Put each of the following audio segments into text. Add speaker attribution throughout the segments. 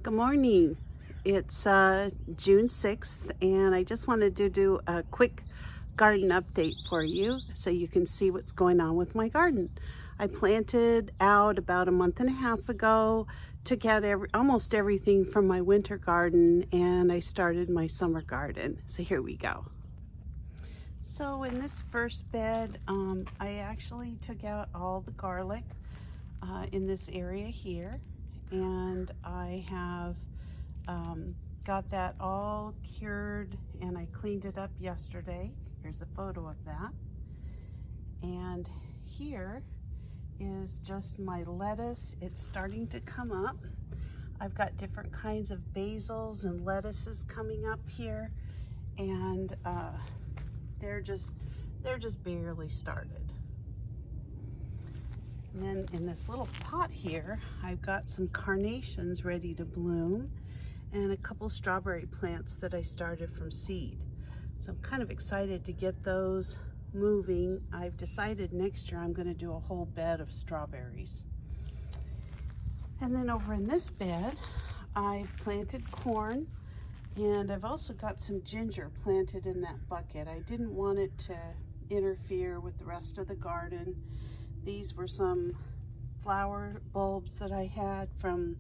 Speaker 1: Good morning. It's June 6th, and I just wanted to do a quick garden update for you so you can see what's going on with my garden. I planted out about a month and a half ago, took out almost everything from my winter garden, and I started my summer garden. So here we go. So in this first bed, I actually took out all the garlic in this area here, and I have got that all cured, and I cleaned it up yesterday. Here's a photo of that. And here is just my lettuce. It's starting to come up. I've got different kinds of basils and lettuces coming up here, and they're just barely started. And then in this little pot here, I've got some carnations ready to bloom and a couple strawberry plants that I started from seed. So I'm kind of excited to get those moving. I've decided next year I'm going to do a whole bed of strawberries. And then over in this bed, I planted corn, and I've also got some ginger planted in that bucket. I didn't want it to interfere with the rest of the garden. These were some flower bulbs that I had from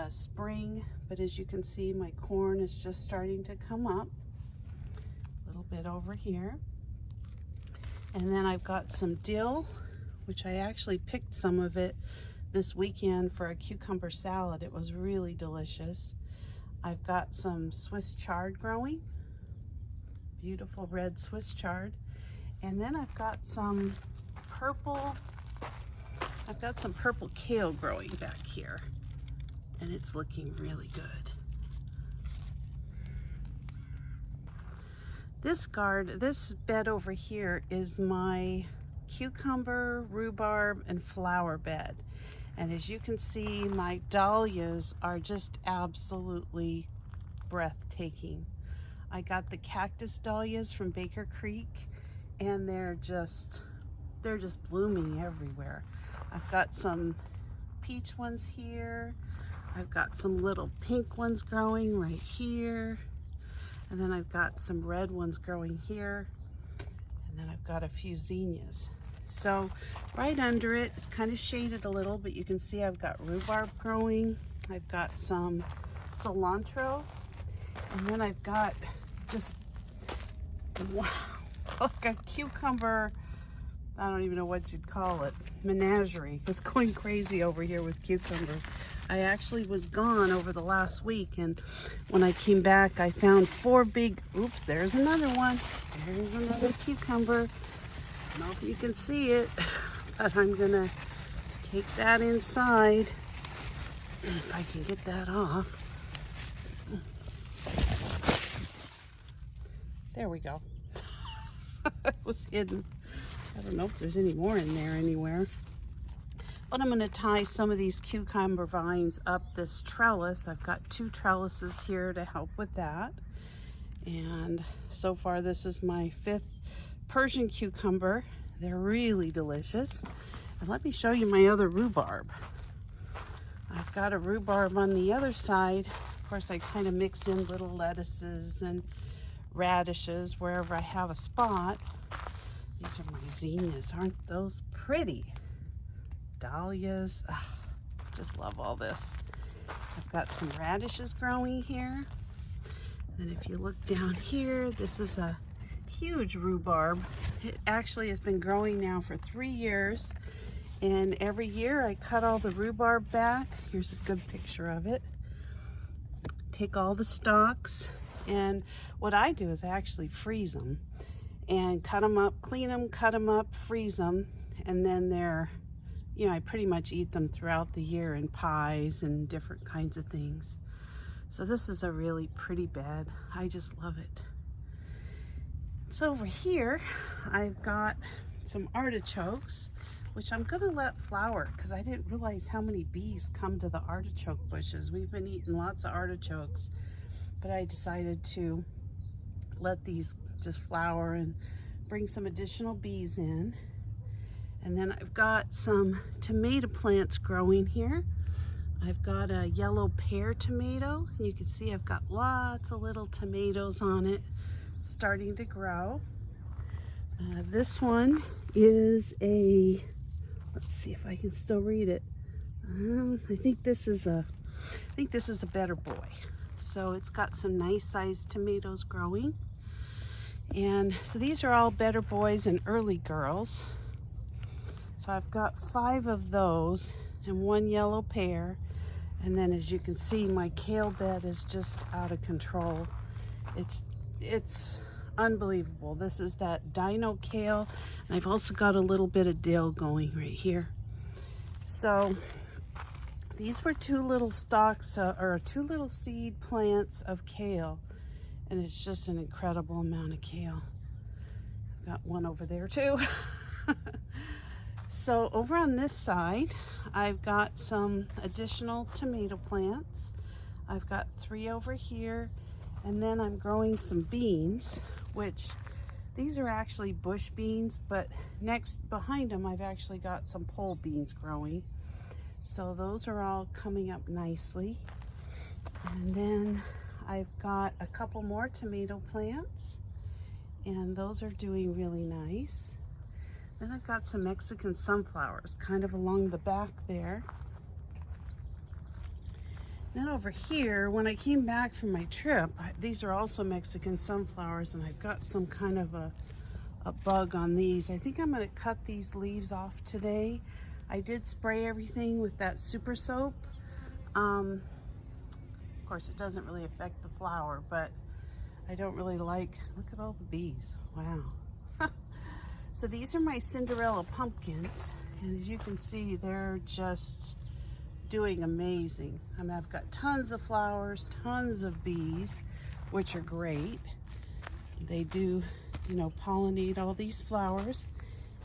Speaker 1: spring, but as you can see, my corn is just starting to come up a little bit over here. And then I've got some dill, which I actually picked some of it this weekend for a cucumber salad. It was really delicious. I've got some Swiss chard growing, beautiful red Swiss chard. And then I've got some purple kale growing back here, and it's looking really good. This bed over here is my cucumber, rhubarb, and flower bed. And as you can see, my dahlias are just absolutely breathtaking. I got the Cactus Dahlias from Baker Creek, and they're just blooming everywhere. I've got some peach ones here. I've got some little pink ones growing right here. And then I've got some red ones growing here. And then I've got a few zinnias. So right under it, it's kind of shaded a little, but you can see I've got rhubarb growing. I've got some cilantro. And then I've got just, wow, like a cucumber, I don't even know what you'd call it, menagerie. It's going crazy over here with cucumbers. I actually was gone over the last week, and when I came back, I found 4 big, oops, there's another one. There's another cucumber. I don't know if you can see it, but I'm gonna take that inside, if I can get that off. There we go. It was hidden. I don't know if there's any more in there anywhere. But I'm going to tie some of these cucumber vines up this trellis. I've got 2 trellises here to help with that. And so far this is my 5th Persian cucumber. They're really delicious. And let me show you my other rhubarb. I've got a rhubarb on the other side. Of course, I kind of mix in little lettuces and radishes wherever I have a spot. These are my zinnias. Aren't those pretty? Dahlias. Ugh, just love all this. I've got some radishes growing here. And if you look down here, this is a huge rhubarb. It actually has been growing now for 3 years. And every year I cut all the rhubarb back. Here's a good picture of it. Take all the stalks. And what I do is I actually freeze them and cut them up, clean them, cut them up, freeze them, and then they're, you know, I pretty much eat them throughout the year in pies and different kinds of things. So this is a really pretty bed. I just love it. So over here, I've got some artichokes, which I'm gonna let flower because I didn't realize how many bees come to the artichoke bushes. We've been eating lots of artichokes, but I decided to let these just flower and bring some additional bees in. And then I've got some tomato plants growing here. I've got a yellow pear tomato. You can see I've got lots of little tomatoes on it starting to grow. This one is a, let's see if I can still read it. I think this is a better boy. So it's got some nice sized tomatoes growing. And so these are all better boys and early girls. So I've got 5 of those and 1 yellow pear. And then as you can see, my kale bed is just out of control. It's unbelievable. This is that dino kale. And I've also got a little bit of dill going right here. So these were 2 little stalks or 2 little seed plants of kale. And it's just an incredible amount of kale. I've got one over there too. So over on this side, I've got some additional tomato plants. I've got 3 over here, and then I'm growing some beans, which these are actually bush beans, but next behind them, I've actually got some pole beans growing. So those are all coming up nicely. And then I've got a couple more tomato plants, and those are doing really nice. Then I've got some Mexican sunflowers kind of along the back there. Then over here, when I came back from my trip, these are also Mexican sunflowers, and I've got some kind of a bug on these. I think I'm going to cut these leaves off today. I did spray everything with that super soap. Of course, it doesn't really affect the flower, but I don't really like, look at all the bees. Wow. So these are my Cinderella pumpkins, and as you can see, they're just doing amazing. I mean, I've got tons of flowers, tons of bees, which are great. They do, you know, pollinate all these flowers.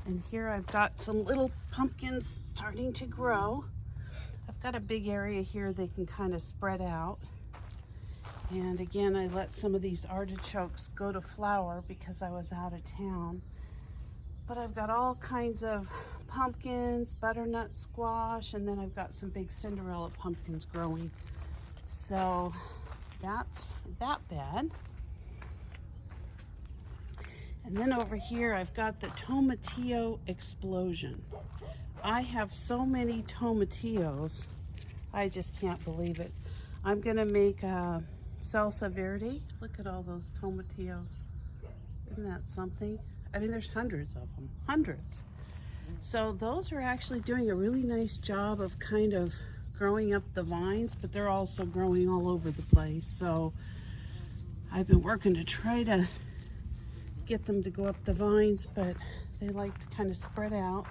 Speaker 1: And here I've got some little pumpkins starting to grow. I've got a big area here they can kind of spread out. And again, I let some of these artichokes go to flower because I was out of town. But I've got all kinds of pumpkins, butternut squash, and then I've got some big Cinderella pumpkins growing. So that's that bed. And then over here, I've got the Tomatillo Explosion. I have so many tomatillos, I just can't believe it. I'm gonna make a salsa verde. Look at all those tomatillos. Isn't that something? I mean, there's hundreds of them, hundreds. So those are actually doing a really nice job of kind of growing up the vines, but they're also growing all over the place. So I've been working to try to get them to go up the vines, but they like to kind of spread out.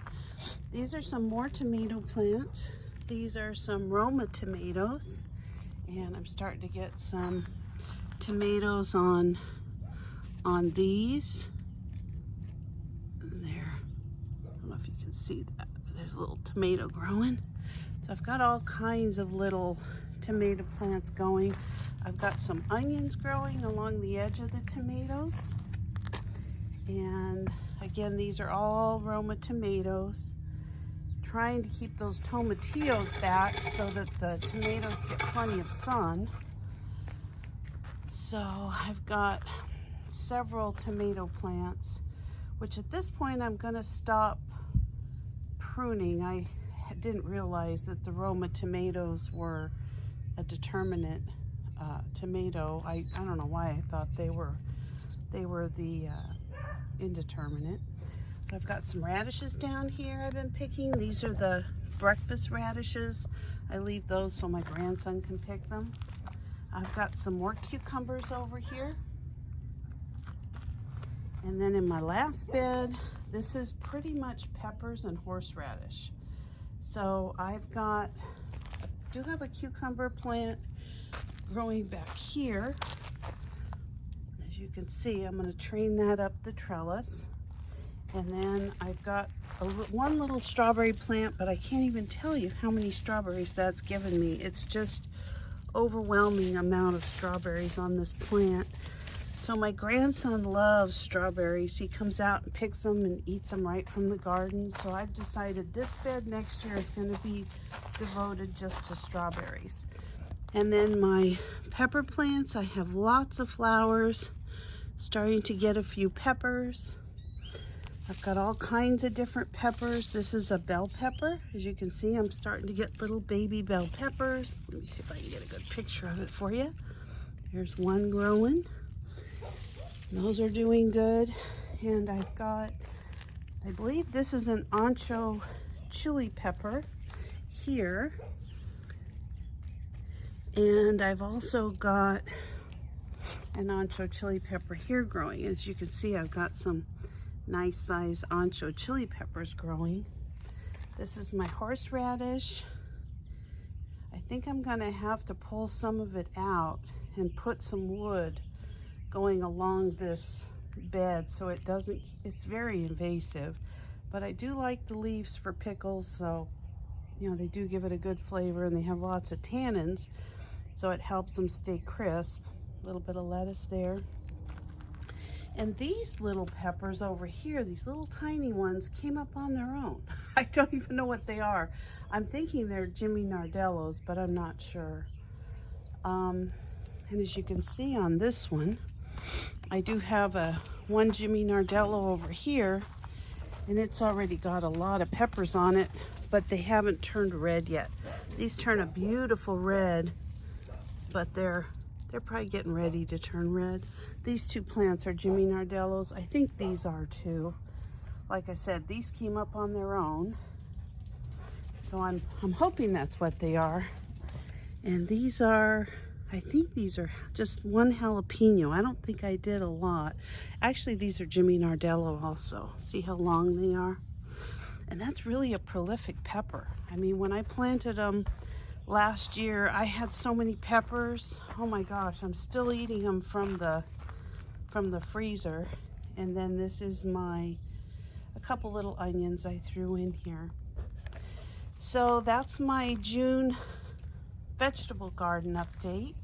Speaker 1: These are some more tomato plants. These are some Roma tomatoes, and I'm starting to get some tomatoes on these. There, I don't know if you can see that, but there's a little tomato growing. So I've got all kinds of little tomato plants going. I've got some onions growing along the edge of the tomatoes. And again, these are all Roma tomatoes. Trying to keep those tomatillos back so that the tomatoes get plenty of sun. So I've got several tomato plants, which at this point I'm going to stop pruning. I didn't realize that the Roma tomatoes were a determinate tomato. I don't know why I thought they were the indeterminate. But I've got some radishes down here I've been picking. These are the breakfast radishes. I leave those so my grandson can pick them. I've got some more cucumbers over here. And then in my last bed, this is pretty much peppers and horseradish. So I do have a cucumber plant growing back here. As you can see, I'm going to train that up the trellis. And then I've got one little strawberry plant, but I can't even tell you how many strawberries that's given me. It's just overwhelming amount of strawberries on this plant. So my grandson loves strawberries. He comes out and picks them and eats them right from the garden. So I've decided this bed next year is going to be devoted just to strawberries. And then my pepper plants, I have lots of flowers, starting to get a few peppers. I've got all kinds of different peppers. This is a bell pepper. As you can see, I'm starting to get little baby bell peppers. Let me see if I can get a good picture of it for you. There's one growing. Those are doing good. And I've got, I believe this is an ancho chili pepper here. And I've also got an ancho chili pepper here growing. As you can see, I've got some nice size ancho chili peppers growing. This is my horseradish. I think I'm gonna have to pull some of it out and put some wood going along this bed so it doesn't, it's very invasive, but I do like the leaves for pickles, so you know, they do give it a good flavor, and they have lots of tannins, so it helps them stay crisp. A little bit of lettuce there. And these little peppers over here, these little tiny ones, came up on their own. I don't even know what they are. I'm thinking they're Jimmy Nardellos, but I'm not sure. And as you can see on this one, I do have one Jimmy Nardello over here, and it's already got a lot of peppers on it, but they haven't turned red yet. These turn a beautiful red, but they're probably getting ready to turn red. These two plants are Jimmy Nardellos. I think these are too. Like I said, these came up on their own, so I'm hoping that's what they are. And these are, I think these are just one jalapeno. I don't think I did a lot. Actually, these are Jimmy Nardello also. See how long they are? And that's really a prolific pepper. I mean, when I planted them last year, I had so many peppers. Oh my gosh, I'm still eating them from the freezer. And then this is a couple little onions I threw in here. So that's my June vegetable garden update.